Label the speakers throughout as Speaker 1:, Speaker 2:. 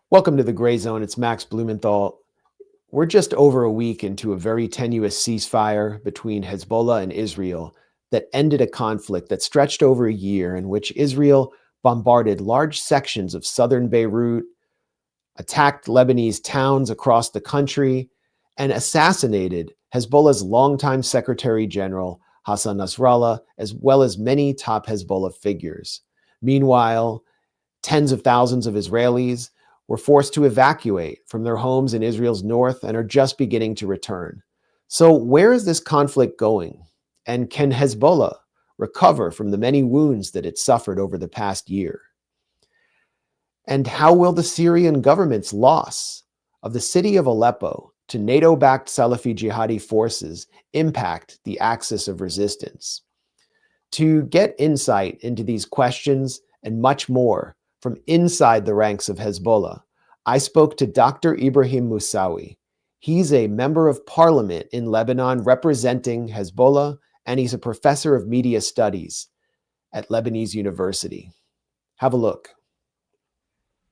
Speaker 1: Welcome to the Grayzone. It's Max Blumenthal. We're just over a week into a very tenuous ceasefire between Hezbollah and Israel that ended a conflict that stretched over a year, in which Israel bombarded large sections of southern Beirut, attacked Lebanese towns across the country, and assassinated Hezbollah's longtime Secretary General, Hassan Nasrallah, as well as many top Hezbollah figures. Meanwhile, tens of thousands of Israelis were forced to evacuate from their homes in Israel's north and are just beginning to return. So, where is this conflict going? And can Hezbollah recover from the many wounds that it suffered over the past year? And how will the Syrian government's loss of the city of Aleppo to NATO-backed Salafi jihadi forces impact the axis of resistance? To get insight into these questions and much more from inside the ranks of Hezbollah, I spoke to Dr. Ibrahim Moussawi. He's a member of parliament in Lebanon representing Hezbollah, and he's a professor of media studies at Lebanese University. Have a look.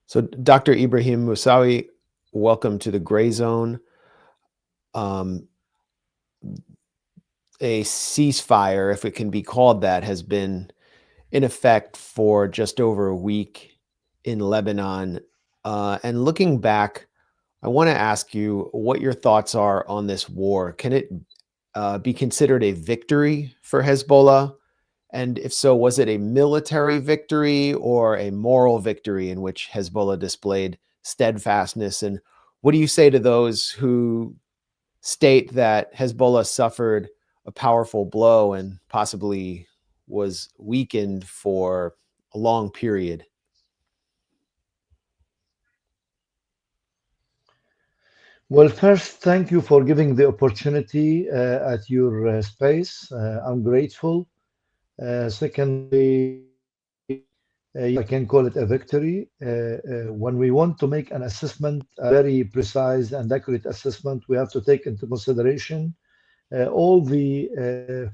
Speaker 1: So, Dr. Ibrahim Moussawi, welcome to the Grayzone. A ceasefire, if it can be called that, has been in effect for just over a week in Lebanon. And looking back, I want to ask you what your thoughts are on this war. Can it be considered a victory for Hezbollah? And if so, was it a military victory or a moral victory in which Hezbollah displayed steadfastness? And what do you say to those who state that Hezbollah suffered a powerful blow and possibly was weakened for a long period?
Speaker 2: Well, first, thank you for giving the opportunity at your space. I'm grateful. Secondly, I can call it a victory. When we want to make an assessment, a very precise and accurate assessment, we have to take into consideration all the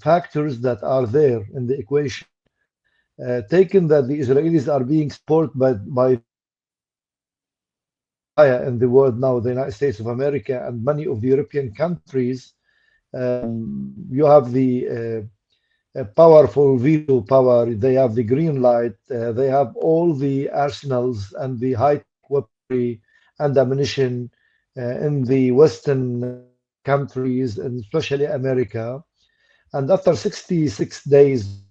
Speaker 2: factors that are there in the equation. Taken that the Israelis are being supported by in the world now, the United States of America and many of the European countries, you have the powerful veto power. They have the green light. They have all the arsenals and the high weaponry and ammunition in the Western countries, and especially America. And after 66 days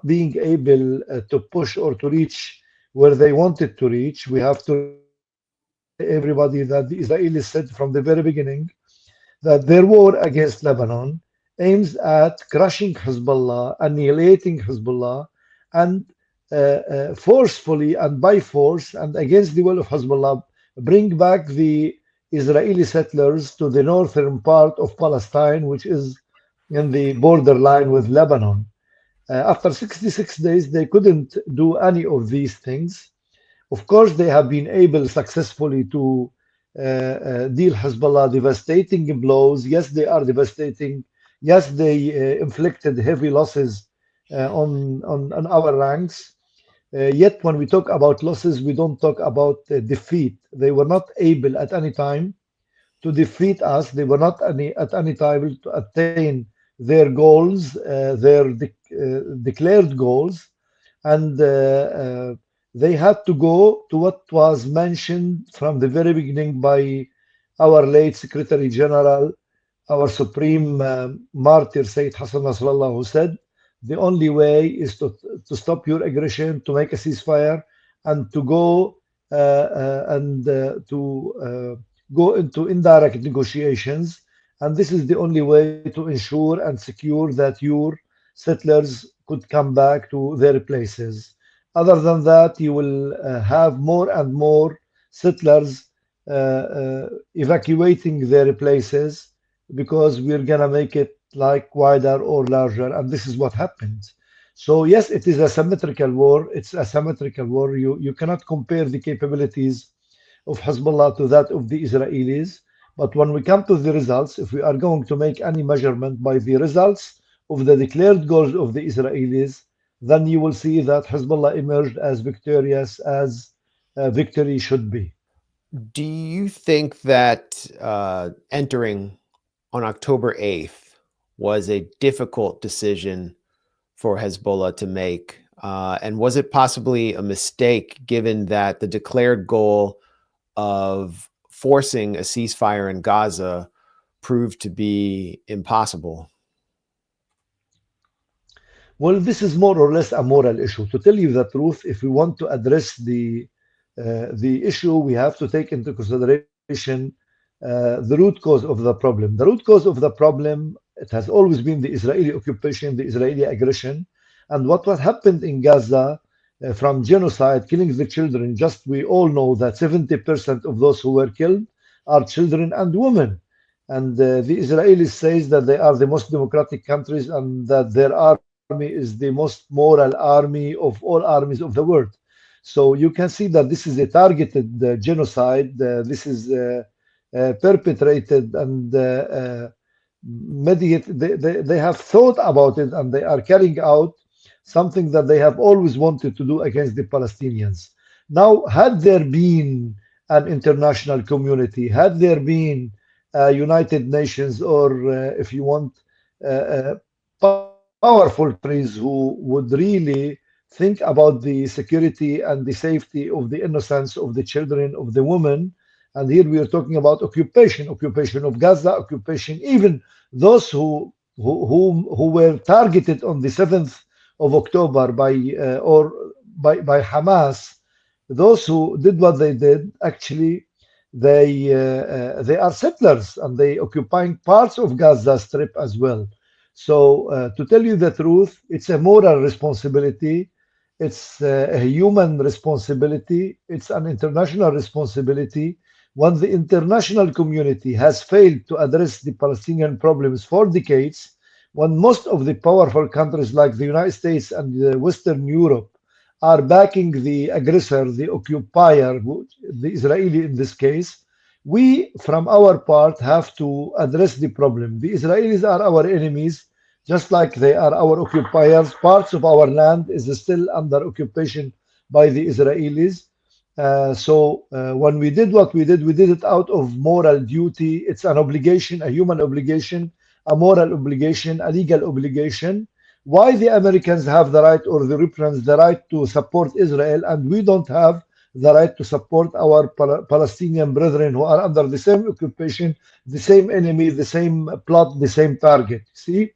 Speaker 2: being able to push or to reach where they wanted to reach, we have to everybody that the Israelis said from the very beginning that their war against Lebanon aims at crushing Hezbollah, annihilating Hezbollah, and forcefully and by force and against the will of Hezbollah, bring back the Israeli settlers to the northern part of Palestine, which is in the borderline with Lebanon. After 66 days, they couldn't do any of these things. Of course, they have been able successfully to deal Hezbollah devastating blows. Yes, they are devastating. Yes, they inflicted heavy losses on our ranks. Yet, when we talk about losses, we don't talk about defeat. They were not able at any time to defeat us. They were not at any time to attain their goals, their declared goals, and they had to go to what was mentioned from the very beginning by our late Secretary General, our supreme martyr, Sayyid Hassan Nasrallah, who said, the only way is to stop your aggression, to make a ceasefire, and to go go into indirect negotiations. And this is the only way to ensure and secure that your settlers could come back to their places. Other than that, you will have more and more settlers evacuating their places because we're going to make it like wider or larger. And this is what happened. So, yes, it is a symmetrical war. It's a symmetrical war. You cannot compare the capabilities of Hezbollah to that of the Israelis. But when we come to the results, if we are going to make any measurement by the results of the declared goals of the Israelis, then you will see that Hezbollah emerged as victorious as victory should be.
Speaker 1: Do you think that entering on October 8th was a difficult decision for Hezbollah to make? And was it possibly a mistake given that the declared goal of forcing a ceasefire in Gaza proved to be impossible?
Speaker 2: Well, this is more or less a moral issue. To tell you the truth, if we want to address the issue, we have to take into consideration the root cause of the problem. The root cause of the problem, it has always been the Israeli occupation, the Israeli aggression, and what happened in Gaza from genocide, killing the children. Just we all know that 70% of those who were killed are children and women. And the Israelis says that they are the most democratic countries and that their army is the most moral army of all armies of the world. So you can see that this is a targeted genocide. This is perpetrated and they have thought about it and they are carrying out something that they have always wanted to do against the Palestinians. Now, had there been an international community, had there been United Nations, or if you want, powerful countries who would really think about the security and the safety of the innocence of the children, of the women. And here we are talking about occupation of Gaza, occupation, even those who were targeted on the 7th of October by Hamas. Those who did what they did, actually, they are settlers and they occupying parts of Gaza Strip as well. So to tell you the truth, it's a moral responsibility. It's a human responsibility. It's an international responsibility. When the international community has failed to address the Palestinian problems for decades, when most of the powerful countries like the United States and Western Europe are backing the aggressor, the occupier, the Israeli in this case, we, from our part, have to address the problem. The Israelis are our enemies, just like they are our occupiers. Parts of our land is still under occupation by the Israelis. So when we did what we did it out of moral duty. It's an obligation, a human obligation, a moral obligation, a legal obligation. Why the Americans have the right, or the Europeans the right, to support Israel, and we don't have the right to support our Palestinian brethren who are under the same occupation, the same enemy, the same plot, the same target? See,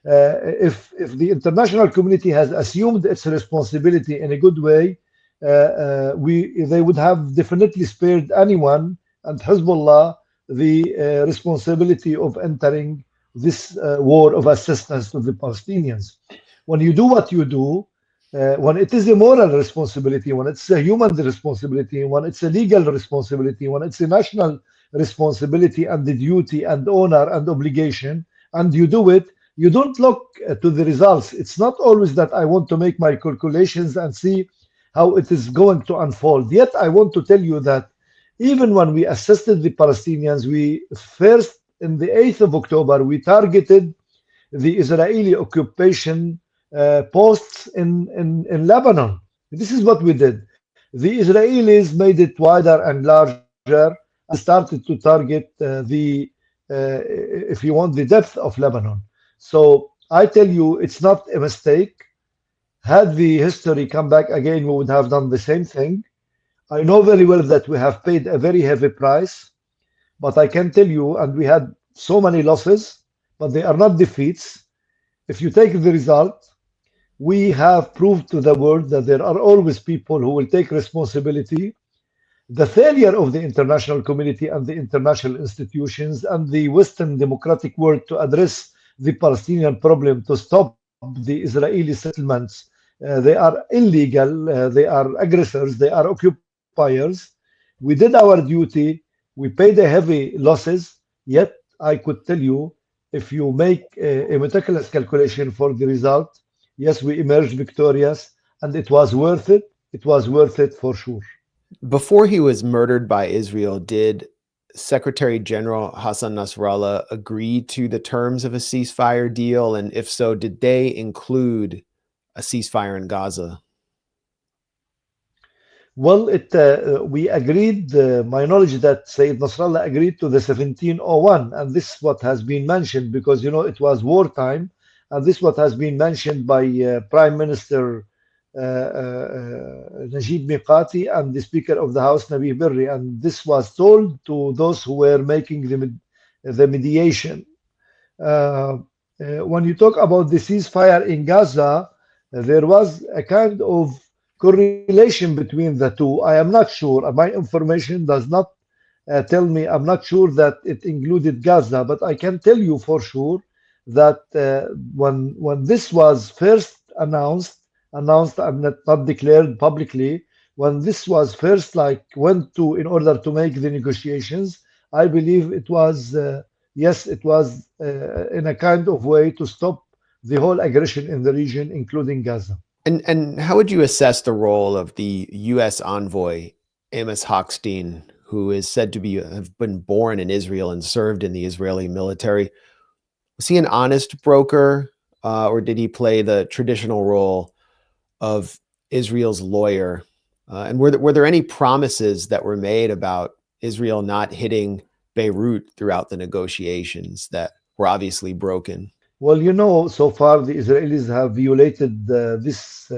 Speaker 2: if the international community has assumed its responsibility in a good way, they would have definitely spared anyone and Hezbollah the responsibility of entering this war of assistance to the Palestinians. When you do what you do, when it is a moral responsibility, when it's a human responsibility, when it's a legal responsibility, when it's a national responsibility and the duty and honor and obligation, and you do it, you don't look to the results. It's not always that I want to make my calculations and see how it is going to unfold. Yet I want to tell you that even when we assisted the Palestinians, we first, in the 8th of October, we targeted the Israeli occupation posts in Lebanon. This is what we did. The Israelis made it wider and larger and started to target if you want, the depth of Lebanon. So I tell you, it's not a mistake. Had the history come back again, we would have done the same thing. I know very well that we have paid a very heavy price, but I can tell you, and we had so many losses, but they are not defeats. If you take the result, we have proved to the world that there are always people who will take responsibility. The failure of the international community and the international institutions and the Western democratic world to address the Palestinian problem, to stop the Israeli settlements. They are illegal, they are aggressors, they are occupiers. We did our duty, we paid a heavy losses, yet I could tell you, if you make a meticulous calculation for the result, yes, we emerged victorious, and it was worth it. It was worth it for sure.
Speaker 1: Before he was murdered by Israel, did Secretary General Hassan Nasrallah agree to the terms of a ceasefire deal? And if so, did they include a ceasefire in Gaza?
Speaker 2: Well, we agreed, my knowledge that Sayyid Nasrallah agreed to the 1701, and this what has been mentioned because it was wartime, and this what has been mentioned by Prime Minister Najib Mikati and the Speaker of the House Nabi Berri, and this was told to those who were making the mediation. When you talk about the ceasefire in Gaza, there was a kind of correlation between the two. I am not sure. My information does not tell me. I'm not sure that it included Gaza, but I can tell you for sure that when this was first announced, I'm not declared publicly. When this was first went to in order to make the negotiations, I believe it was yes, it was in a kind of way to stop the whole aggression in the region, including Gaza.
Speaker 1: And how would you assess the role of the U.S. envoy, Amos Hochstein, who is said to have been born in Israel and served in the Israeli military? Was he an honest broker, or did he play the traditional role of Israel's lawyer? And were there any promises that were made about Israel not hitting Beirut throughout the negotiations that were obviously broken?
Speaker 2: Well, so far the Israelis have violated this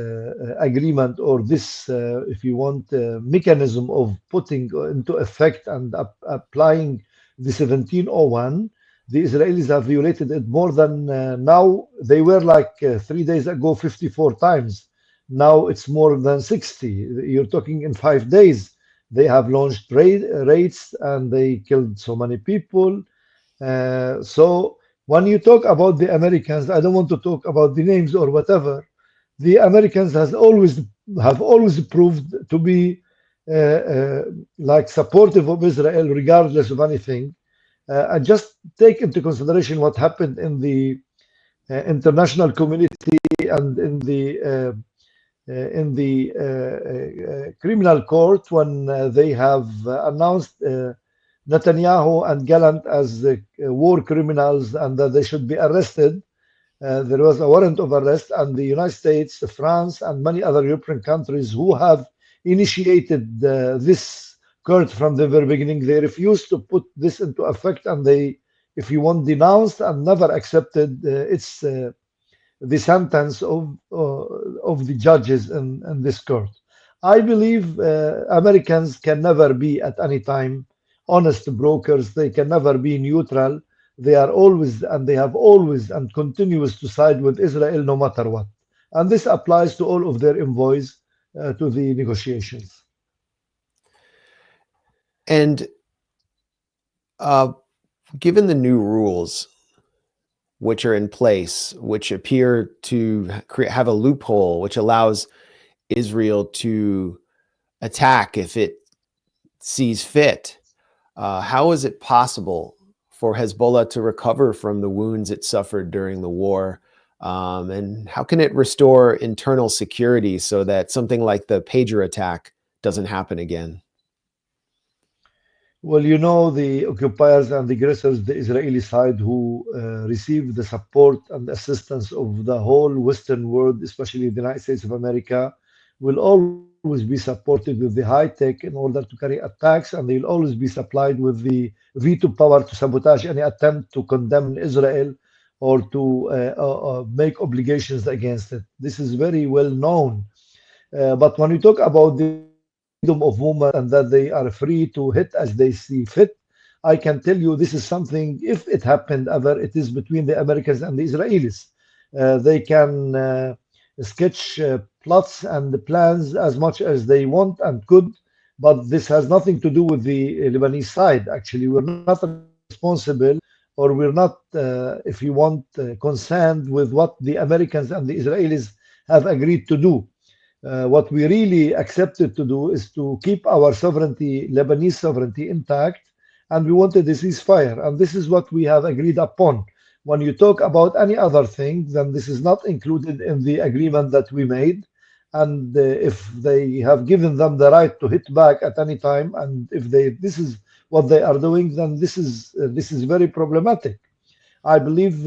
Speaker 2: agreement, or this, if you want, mechanism of putting into effect and applying the 1701. The Israelis have violated it more than now. They were 3 days ago 54 times. Now it's more than 60. You're talking in 5 days. They have launched raids and they killed so many people. So when you talk about the Americans, I don't want to talk about the names or whatever. The Americans have always proved to be supportive of Israel regardless of anything. And just take into consideration what happened in the international community and in the criminal court when they have announced Netanyahu and Gallant as war criminals and that they should be arrested. There was a warrant of arrest, and the United States, France, and many other European countries who have initiated this court from the very beginning, they refused to put this into effect, and they, if you want, denounced and never accepted the sentence of the judges in this court. I believe Americans can never be at any time honest brokers. They can never be neutral. They are always, and they have always and continues to side with Israel no matter what. And this applies to all of their envoys to the negotiations.
Speaker 1: And given the new rules which are in place, which appear to have a loophole which allows Israel to attack if it sees fit, how is it possible for Hezbollah to recover from the wounds it suffered during the war? And how can it restore internal security so that something like the pager attack doesn't happen again?
Speaker 2: Well, the occupiers and the aggressors, the Israeli side, who receive the support and assistance of the whole Western world, especially the United States of America, will always be supported with the high tech in order to carry attacks, and they will always be supplied with the veto power to sabotage any attempt to condemn Israel or to make obligations against it. This is very well known. But when we talk about the freedom of movement and that they are free to hit as they see fit, I can tell you this is something, if it happened ever, it is between the Americans and the Israelis. They can sketch plots and plans as much as they want and could, but this has nothing to do with the Lebanese side. Actually, we're not responsible, or we're not, if you want, concerned with what the Americans and the Israelis have agreed to do. What we really accepted to do is to keep our sovereignty, Lebanese sovereignty, intact, and we wanted a ceasefire, and this is what we have agreed upon. When you talk about any other thing, then this is not included in the agreement that we made. And if they have given them the right to hit back at any time, and if this is what they are doing, then this is very problematic. I believe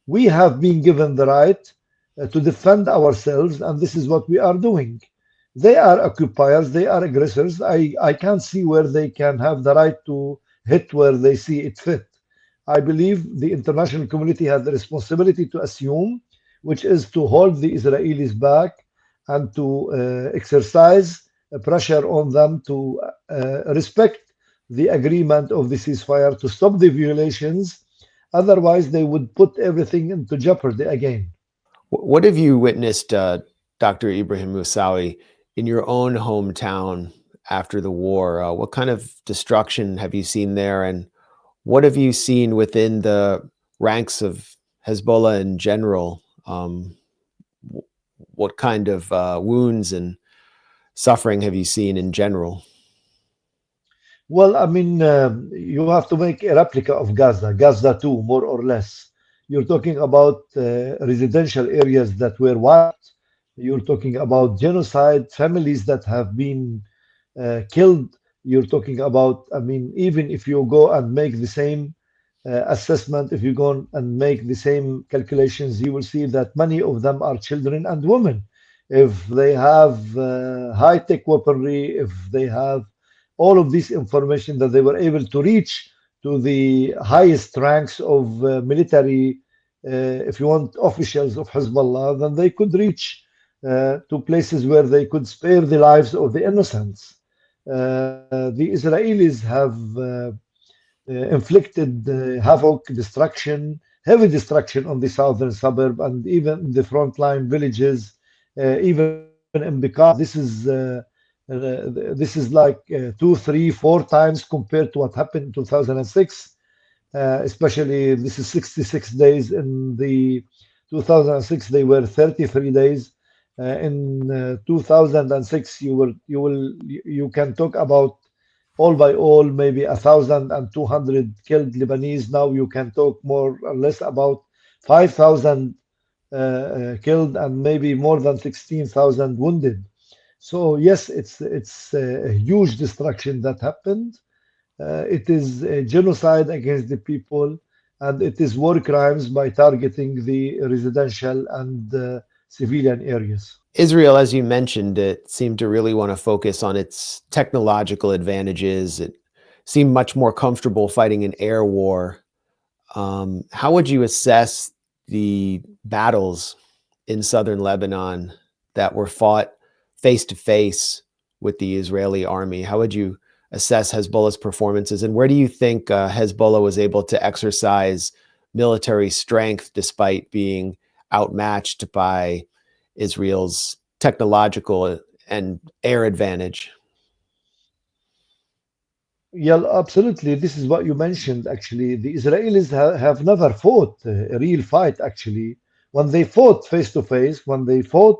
Speaker 2: we have been given the right to defend ourselves, and this is what we are doing. They are occupiers, they are aggressors. I can't see where they can have the right to hit where they see it fit. I believe the international community has the responsibility to assume, which is to hold the Israelis back and to exercise pressure on them to respect the agreement of the ceasefire, to stop the violations. Otherwise, they would put everything into jeopardy again.
Speaker 1: What have you witnessed, Dr. Ibrahim Moussawi, in your own hometown after the war? What kind of destruction have you seen there, and what have you seen within the ranks of Hezbollah in general? What kind of wounds and suffering have you seen in general?
Speaker 2: Well, I mean, you have to make a replica of Gaza, Gaza 2, more or less. You're talking about residential areas that were wiped. You're talking about genocide, families that have been killed. You're talking about, I mean, even if you go and make the same assessment, if you go and make the same calculations, you will see that many of them are children and women. If they have high-tech weaponry, if they have all of this information that they were able to reach to the highest ranks of military, if you want, officials of Hezbollah, then they could reach to places where they could spare the lives of the innocents. The Israelis have inflicted havoc, destruction, heavy destruction on the southern suburb and even the frontline villages, even in Bekaa. This is like 2, 3, 4 times compared to what happened in 2006. Especially this is 66 days. In the 2006 they were 33 days. In 2006 you can talk about all by all maybe 1,200 killed Lebanese. Now you can talk more or less about 5,000 killed and maybe more than 16,000 wounded. So yes, it's a huge destruction that happened. It is a genocide against the people, and it is war crimes by targeting the residential and civilian areas.
Speaker 1: Israel, as you mentioned, it seemed to really want to focus on its technological advantages. It seemed much more comfortable fighting an air war. How would you assess the battles in southern Lebanon that were fought face to face with the Israeli army? How would you assess Hezbollah's performances, and where do you think Hezbollah was able to exercise military strength despite being outmatched by Israel's technological and air advantage?
Speaker 2: Yeah, absolutely. This is what you mentioned. Actually, the Israelis have never fought a real fight. Actually, when they fought face to face, when they fought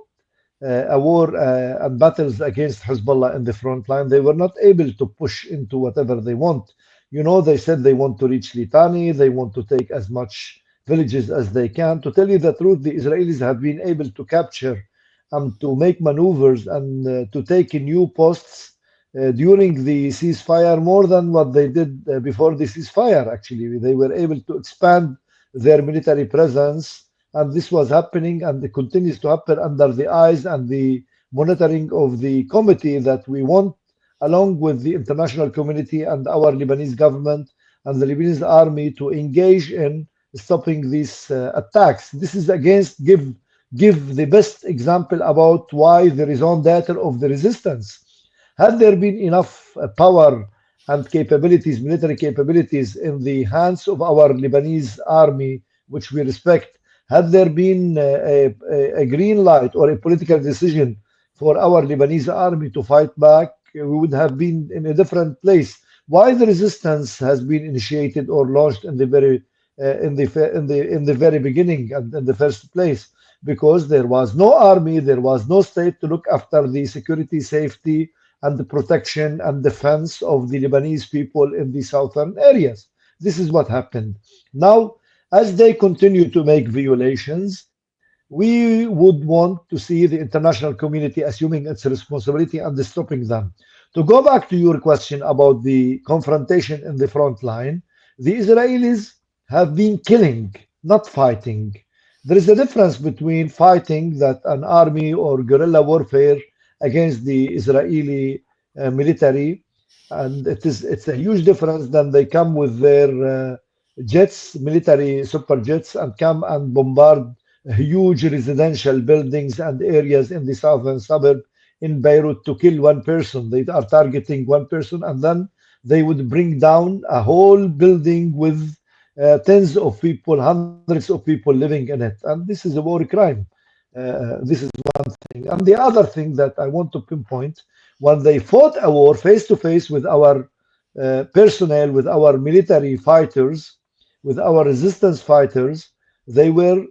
Speaker 2: a war and battles against Hezbollah in the front line, they were not able to push into whatever they want. You know, they said they want to reach Litani, they want to take as much villages as they can. To tell you the truth, the Israelis have been able to capture and to make maneuvers and to take new posts during the ceasefire more than what they did before the ceasefire. Actually, they were able to expand their military presence, and this was happening and it continues to happen under the eyes and the monitoring of the committee that we want, along with the international community and our Lebanese government and the Lebanese army, to engage in stopping these attacks. This is against give the best example about why the raison d'etre of the resistance. Had there been enough power and capabilities, military capabilities, in the hands of our Lebanese army, which we respect, had there been a green light or a political decision for our Lebanese army to fight back, we would have been in a different place. Why the resistance has been initiated or launched in the very beginning and in the first place? Because there was no army, there was no state to look after the security, safety, and the protection and defense of the Lebanese people in the southern areas. This is what happened. Now, as they continue to make violations, we would want to see the international community assuming its responsibility and stopping them. To go back to your question about the confrontation in the front line, the Israelis have been killing, not fighting. There is a difference between fighting that an army or guerrilla warfare against the Israeli military, and it's a huge difference than they come with their jets, military super jets, and come and bombard huge residential buildings and areas in the southern suburb in Beirut to kill one person. They are targeting one person, and then they would bring down a whole building with tens of people, hundreds of people living in it. And this is a war crime. This is one thing. And the other thing that I want to pinpoint, when they fought a war face to face with our personnel, with our military fighters, with our resistance fighters, they were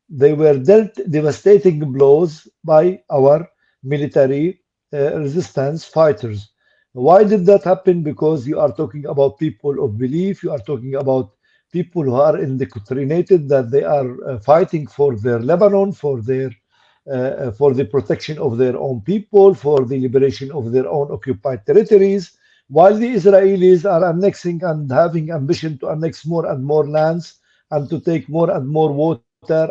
Speaker 2: dealt devastating blows by our military resistance fighters. Why did that happen? Because you are talking about people of belief, you are talking about people who are indoctrinated that they are fighting for their Lebanon, for the protection of their own people, for the liberation of their own occupied territories, while the Israelis are annexing and having ambition to annex more and more lands and to take more and more water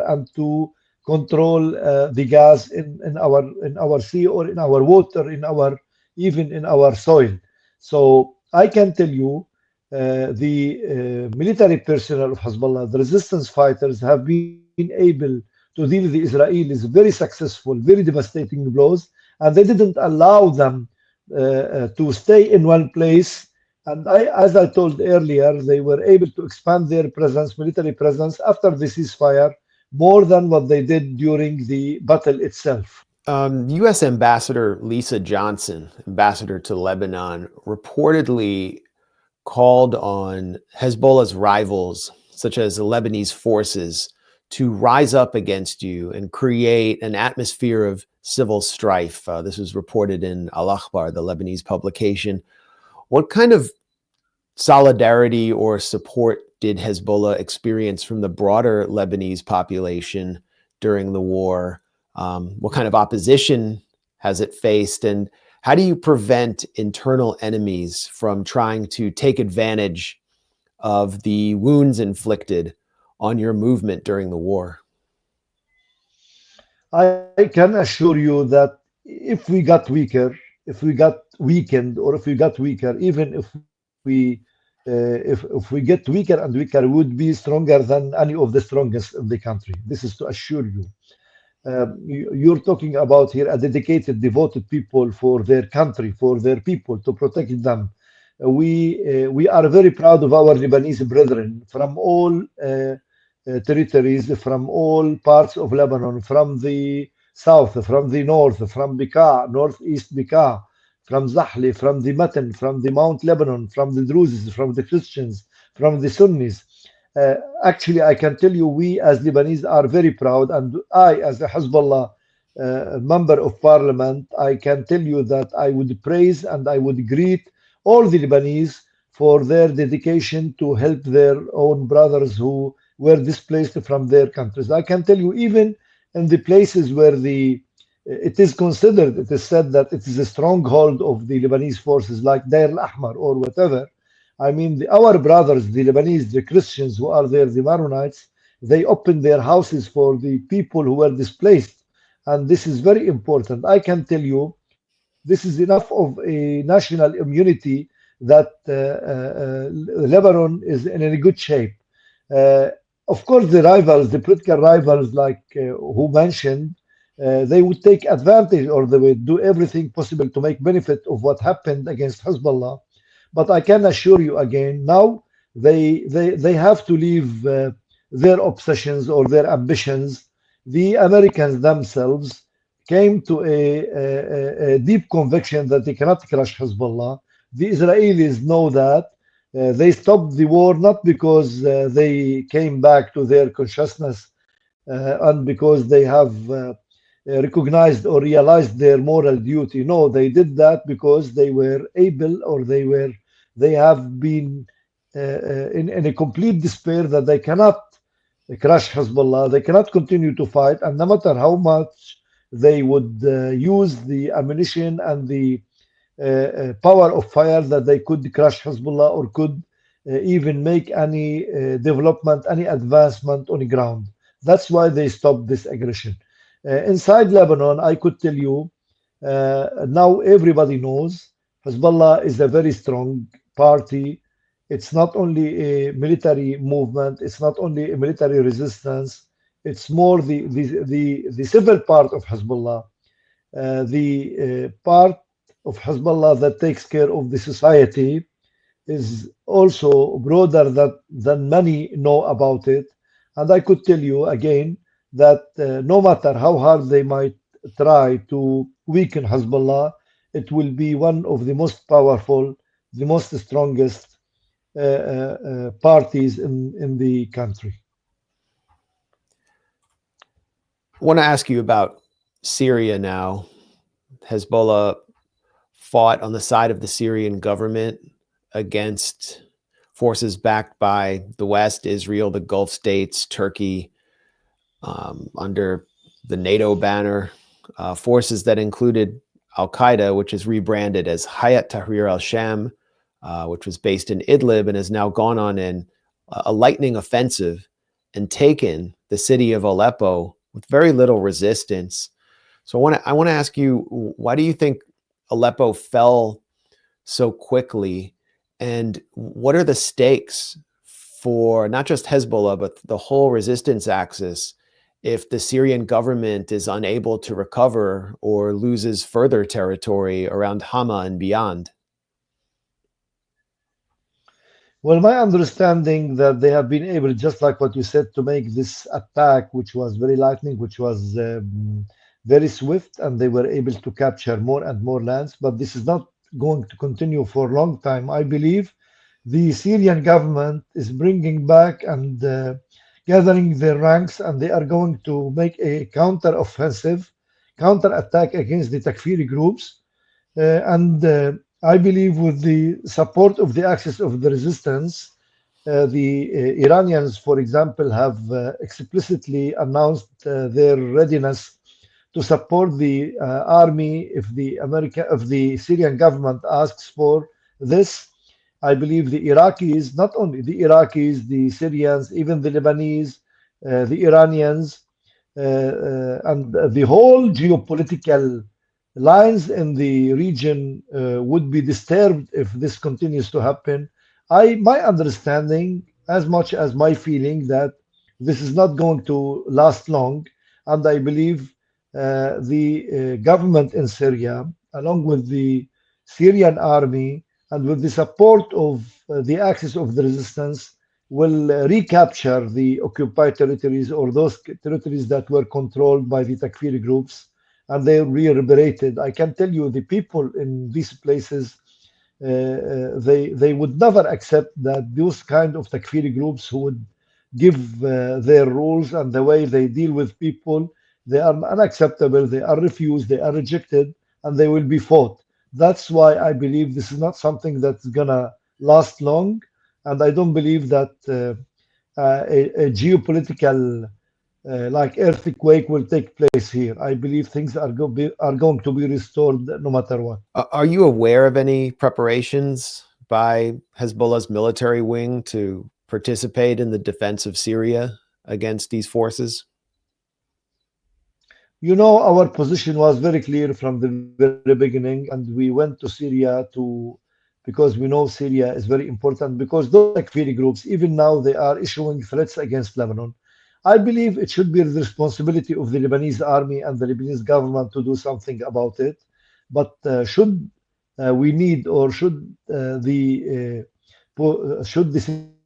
Speaker 2: and to control the gas in our sea or in our water, in our even in our soil. So I can tell you the military personnel of Hezbollah, the resistance fighters, have been able to deal with the Israelis very successful, very devastating blows, and they didn't allow them to stay in one place. And as I told earlier, they were able to expand their presence, military presence, after the ceasefire more than what they did during the battle itself.
Speaker 1: U.S. Ambassador Lisa Johnson, ambassador to Lebanon, reportedly called on Hezbollah's rivals, such as the Lebanese forces, to rise up against you and create an atmosphere of civil strife. This was reported in Al-Akhbar, the Lebanese publication. What kind of solidarity or support did Hezbollah experience from the broader Lebanese population during the war? What kind of opposition has it faced? And how do you prevent internal enemies from trying to take advantage of the wounds inflicted on your movement during the war?
Speaker 2: I can assure you that if we got weaker, if we got weakened, or if we got weaker, even if we get weaker and weaker, we would be stronger than any of the strongest in the country. This is to assure you. You're talking about here a dedicated, devoted people for their country, for their people, to protect them. We are very proud of our Lebanese brethren from all territories, from all parts of Lebanon, from the south, from the north, from Bekaa, northeast Bekaa, from Zahli, from the Matan, from the Mount Lebanon, from the Druzes, from the Christians, from the Sunnis. Actually, I can tell you, we as Lebanese are very proud, and I, as a Hezbollah member of parliament, I can tell you that I would praise and I would greet all the Lebanese for their dedication to help their own brothers who were displaced from their countries. I can tell you, even in the places where it is considered, it is said that it is a stronghold of the Lebanese forces, like Deir al-Ahmar or whatever. I mean, our brothers, the Lebanese, the Christians who are there, the Maronites, they opened their houses for the people who were displaced. And this is very important. I can tell you, this is enough of a national immunity that Lebanon is in a good shape. Of course, the rivals, the political rivals, like who mentioned, they would take advantage, or they would do everything possible to make benefit of what happened against Hezbollah. But I can assure you again, now they have to leave their obsessions or their ambitions. The Americans themselves came to a deep conviction that they cannot crush Hezbollah. The Israelis know that. They stopped the war not because they came back to their consciousness and because they have recognized or realized their moral duty. No, they did that because they were able, or they have been in a complete despair that they cannot crush Hezbollah. They cannot continue to fight, and no matter how much they would use the ammunition and the power of fire that they could crush Hezbollah or could even make any development, any advancement on the ground. That's why they stopped this aggression. Inside Lebanon, I could tell you now everybody knows Hezbollah is a very strong party. It's not only a military movement, it's not only a military resistance, it's more the civil part of Hezbollah, the part of Hezbollah that takes care of the society is also broader than many know about it. And I could tell you again that no matter how hard they might try to weaken Hezbollah, it will be one of the most powerful, the most strongest parties in the country.
Speaker 1: I want to ask you about Syria now. Hezbollah fought on the side of the Syrian government against forces backed by the West, Israel, the Gulf states, Turkey, under the NATO banner, forces that included Al-Qaeda, which is rebranded as Hayat Tahrir al-Sham, which was based in Idlib and has now gone on in a lightning offensive and taken the city of Aleppo with very little resistance. So I want to ask you, why do you think Aleppo fell so quickly? And what are the stakes for not just Hezbollah, but the whole resistance axis if the Syrian government is unable to recover or loses further territory around Hama and beyond?
Speaker 2: Well, my understanding that they have been able, just like what you said, to make this attack, which was very lightning, which was very swift, and they were able to capture more and more lands. But this is not going to continue for a long time. I believe the Syrian government is bringing back and gathering their ranks, and they are going to make a counter-offensive, counter-attack against the Takfiri groups. And I believe with the support of the axis of the resistance, the Iranians, for example, have explicitly announced their readiness to support the army if the Syrian government asks for this. I believe the Iraqis, not only the Iraqis, the Syrians, even the Lebanese, the Iranians, and the whole geopolitical lines in the region would be disturbed if this continues to happen. My understanding, as much as my feeling, that this is not going to last long, and I believe the government in Syria, along with the Syrian army and with the support of the axis of the resistance, will recapture the occupied territories or those territories that were controlled by the Takfiri groups, and they re-liberated. I can tell you the people in these places, they would never accept that those kind of Takfiri groups who would give their rules and the way they deal with people, they are unacceptable, they are refused, they are rejected, and they will be fought. That's why I believe this is not something that's gonna last long, and I don't believe that a geopolitical like earthquake will take place here. I believe things are going to be restored no matter what.
Speaker 1: Are you aware of any preparations by Hezbollah's military wing to participate in the defense of Syria against these forces?
Speaker 2: You know, our position was very clear from the very beginning, and we went to Syria because we know Syria is very important, because those Takfiri groups, even now, they are issuing threats against Lebanon. I believe it should be the responsibility of the Lebanese army and the Lebanese government to do something about it. But should we need, or should the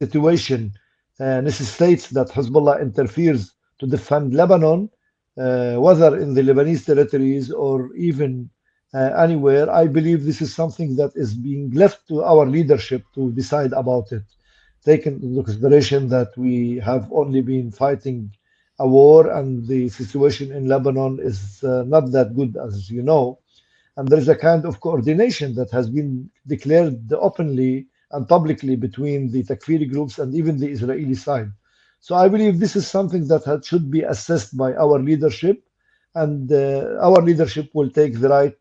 Speaker 2: situation necessitates that Hezbollah interferes to defend Lebanon, whether in the Lebanese territories or even anywhere, I believe this is something that is being left to our leadership to decide about it, taking into consideration that we have only been fighting a war and the situation in Lebanon is not that good, as you know. And there is a kind of coordination that has been declared openly and publicly between the Takfiri groups and even the Israeli side. So I believe this is something that should be assessed by our leadership, and our leadership will take the right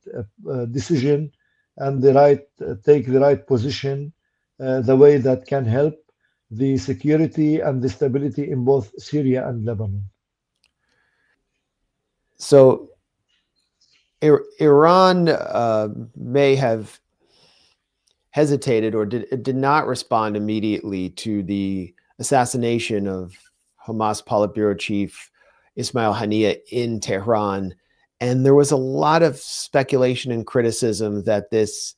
Speaker 2: decision and the right take the right position, the way that can help the security and the stability in both Syria and Lebanon.
Speaker 1: So Iran may have hesitated or did not respond immediately to the assassination of Hamas Politburo chief Ismail Haniyeh in Tehran. And there was a lot of speculation and criticism that this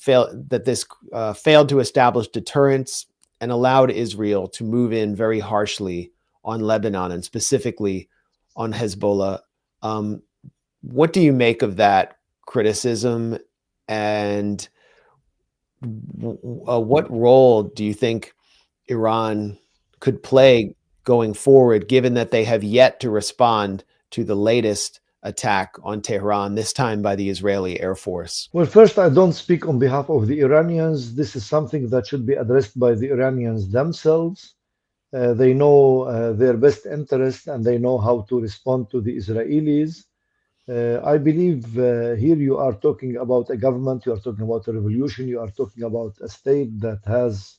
Speaker 1: failed to establish deterrence and allowed Israel to move in very harshly on Lebanon and specifically on Hezbollah. What do you make of that criticism, and what role do you think Iran could play going forward, given that they have yet to respond to the latest attack on Tehran, this time by the Israeli Air Force?
Speaker 2: Well, first, I don't speak on behalf of the Iranians. This is something that should be addressed by the Iranians themselves. They know their best interest and they know how to respond to the Israelis. I believe here you are talking about a government, you are talking about a revolution, you are talking about a state that has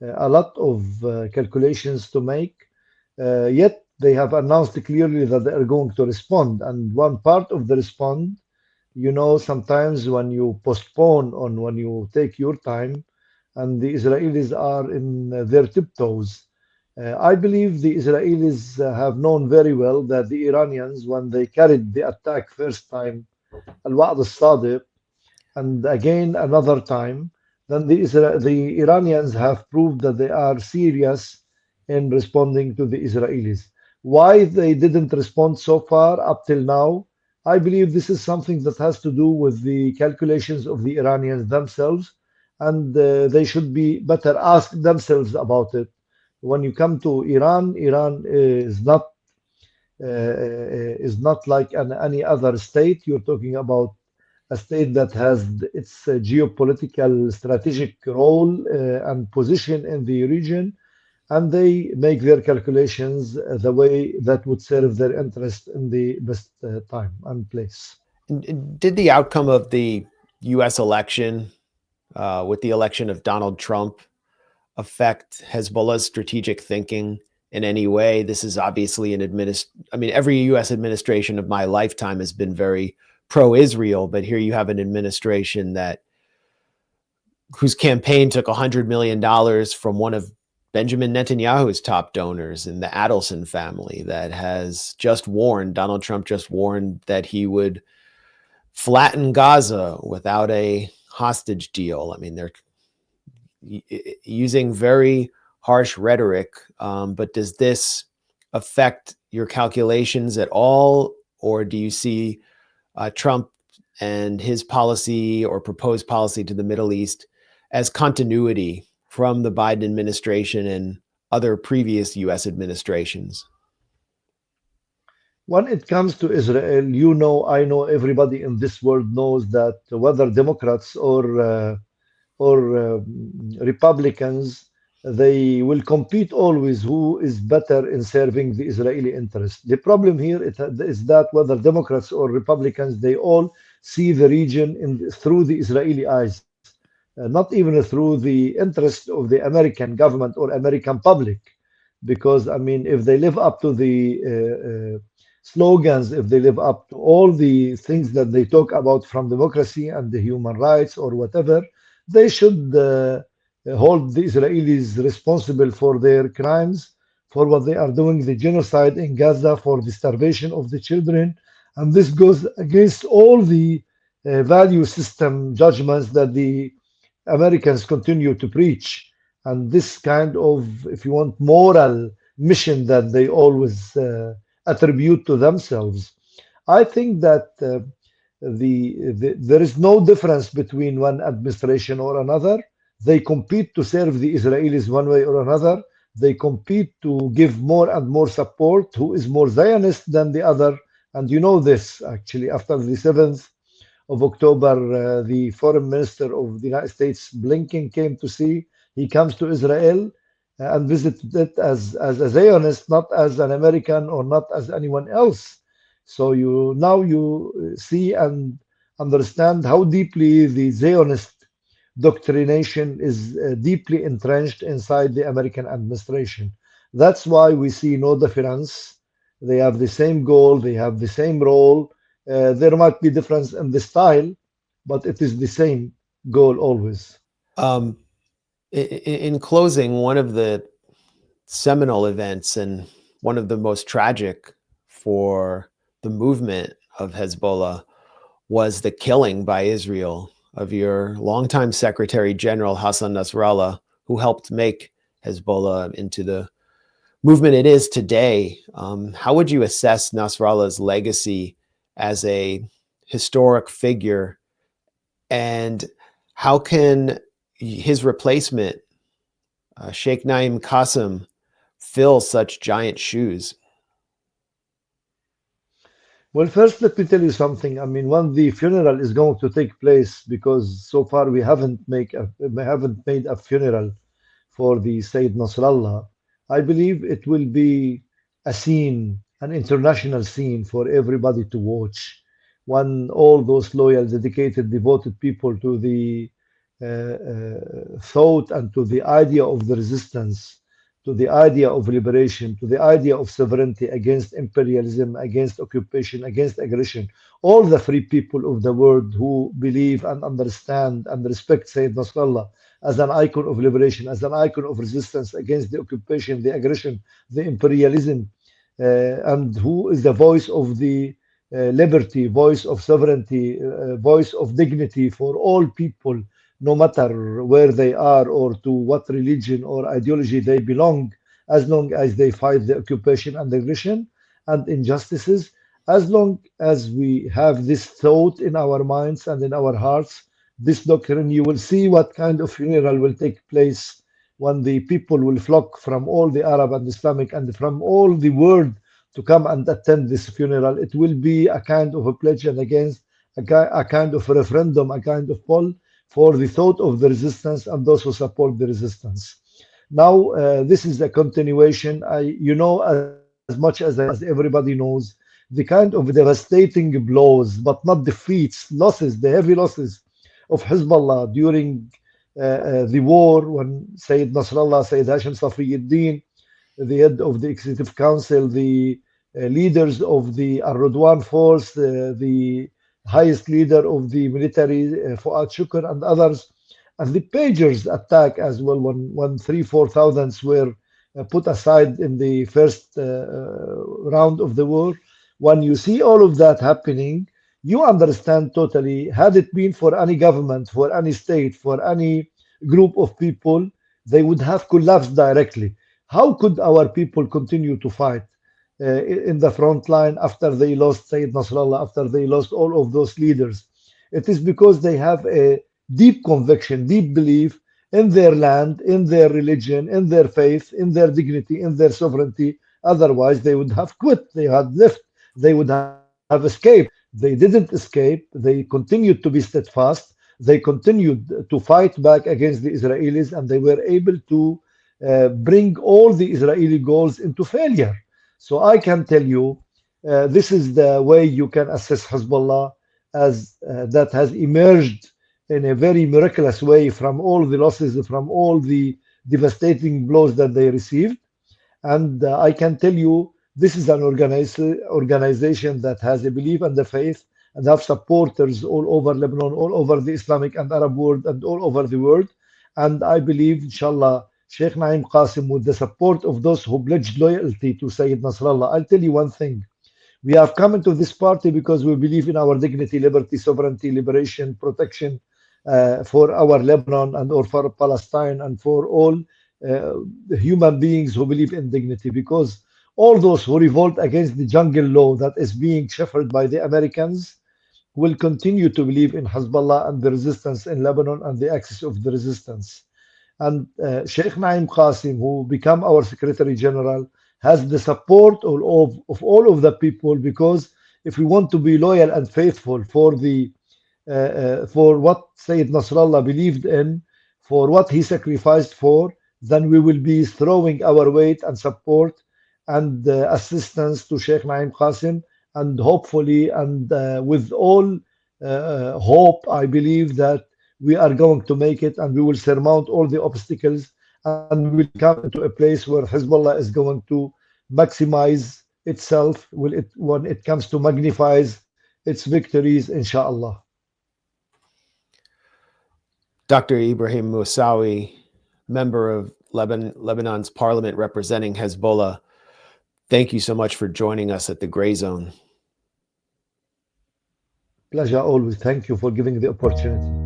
Speaker 2: a lot of calculations to make. Yet they have announced clearly that they are going to respond. And one part of the respond, sometimes when you postpone on when you take your time, and the Israelis are in their tiptoes. I believe the Israelis have known very well that the Iranians, when they carried the attack first time, Al-Wa'd al-Sadiq, and again another time, then the Iranians have proved that they are serious in responding to the Israelis. Why they didn't respond so far up till now, I believe this is something that has to do with the calculations of the Iranians themselves, and they should be better ask themselves about it. When you come to Iran, Iran is not like any other state. You're talking about a state that has its geopolitical strategic role and position in the region, and they make their calculations the way that would serve their interest in the best time and place.
Speaker 1: Did the outcome of the U.S. election, with the election of Donald Trump, affect Hezbollah's strategic thinking in any way? This is obviously every U.S. administration of my lifetime has been very pro-Israel, but here you have an administration whose campaign took $100 million from one of Benjamin Netanyahu's top donors in the Adelson family, that has Donald Trump just warned that he would flatten Gaza without a hostage deal. I mean, they're using very harsh rhetoric, but does this affect your calculations at all? Or do you see Trump and his policy or proposed policy to the Middle East as continuity from the Biden administration and other previous U.S. administrations?
Speaker 2: When it comes to Israel, I know, everybody in this world knows that whether Democrats or Republicans, they will compete always who is better in serving the Israeli interest. The problem here is that whether Democrats or Republicans, they all see the region through the Israeli eyes, not even through the interest of the American government or American public. Because, I mean, if they live up to the slogans, if they live up to all the things that they talk about from democracy and the human rights or whatever, they should hold the Israelis responsible for their crimes, for what they are doing, the genocide in Gaza, for the starvation of the children. And this goes against all the value system judgments that the Americans continue to preach. And this kind of, if you want, moral mission that they always attribute to themselves. I think that there is no difference between one administration or another. They compete to serve the Israelis one way or another. They compete to give more and more support, who is more Zionist than the other. And you know this, actually, after the 7th of October, the foreign minister of the United States, Blinken, came to see. He comes to Israel and visited it as a Zionist, not as an American or not as anyone else. So you see and understand how deeply the Zionist doctrination is deeply entrenched inside the American administration. That's why we see no difference. They have the same goal, they have the same role. There might be difference in the style, but it is the same goal always.
Speaker 1: Um, in closing, one of the seminal events and one of the most tragic for the movement of Hezbollah was the killing by Israel of your longtime Secretary General Hassan Nasrallah, who helped make Hezbollah into the movement it is today. How would you assess Nasrallah's legacy as a historic figure, and how can his replacement, Sheikh Naim Qasim, fill such giant shoes?
Speaker 2: Well, first, let me tell you something. I mean, when the funeral is going to take place, because so far we haven't made a funeral for the Sayyid Nasrallah, I believe it will be a scene, an international scene for everybody to watch. When all those loyal, dedicated, devoted people to the thought and to the idea of the resistance, to the idea of liberation, to the idea of sovereignty against imperialism, against occupation, against aggression. All the free people of the world who believe and understand and respect Sayyid Nasrallah as an icon of liberation, as an icon of resistance against the occupation, the aggression, the imperialism, and who is the voice of the liberty, voice of sovereignty, voice of dignity for all people, no matter where they are or to what religion or ideology they belong, as long as they fight the occupation and aggression and injustices, as long as we have this thought in our minds and in our hearts, this doctrine, you will see what kind of funeral will take place when the people will flock from all the Arab and Islamic and from all the world to come and attend this funeral. It will be a kind of a pledge and against a kind of a referendum, a kind of poll for the thought of the resistance and those who support the resistance. Now, this is a continuation. As much as everybody knows, the kind of devastating blows, but not defeats, losses, the heavy losses of Hezbollah during the war when Sayyid Nasrallah, Sayyid Hashim Safiyuddin, the head of the Executive Council, the leaders of the Ar-Radwan force, the highest leader of the military, Fuad Shukr, and others, and the Pagers attack as well, when 3,000-4,000 were put aside in the first round of the war. When you see all of that happening, you understand totally, had it been for any government, for any state, for any group of people, they would have collapsed directly. How could our people continue to fight in the front line after they lost Sayyid Nasrallah, after they lost all of those leaders? It is because they have a deep conviction, deep belief in their land, in their religion, in their faith, in their dignity, in their sovereignty. Otherwise, they would have quit, they had left, they would have escaped. They didn't escape, they continued to be steadfast, they continued to fight back against the Israelis, and they were able to bring all the Israeli goals into failure. So I can tell you, this is the way you can assess Hezbollah, as that has emerged in a very miraculous way from all the losses, from all the devastating blows that they received. And I can tell you, this is an organization that has a belief and a faith and have supporters all over Lebanon, all over the Islamic and Arab world, and all over the world. And I believe, inshallah, Sheikh Naim Qasim, with the support of those who pledged loyalty to Sayyid Nasrallah, I'll tell you one thing. We have come into this party because we believe in our dignity, liberty, sovereignty, liberation, protection for our Lebanon and or for Palestine and for all human beings who believe in dignity. Because all those who revolt against the jungle law that is being shepherded by the Americans will continue to believe in Hezbollah and the resistance in Lebanon and the axis of the resistance. And Sheikh Naim Qasim, who became our Secretary General, has the support of all of the people, because if we want to be loyal and faithful for the for what Sayyid Nasrallah believed in, for what he sacrificed for, then we will be throwing our weight and support and assistance to Sheikh Naim Qasim, and hopefully, and with all hope. I believe that we are going to make it and we will surmount all the obstacles and we will come into a place where Hezbollah is going to maximize itself when it comes to magnifies its victories, inshallah.
Speaker 1: Dr. Ibrahim Moussawi, member of Lebanon's parliament representing Hezbollah, thank you so much for joining us at the Grayzone.
Speaker 2: Pleasure always. Thank you for giving the opportunity.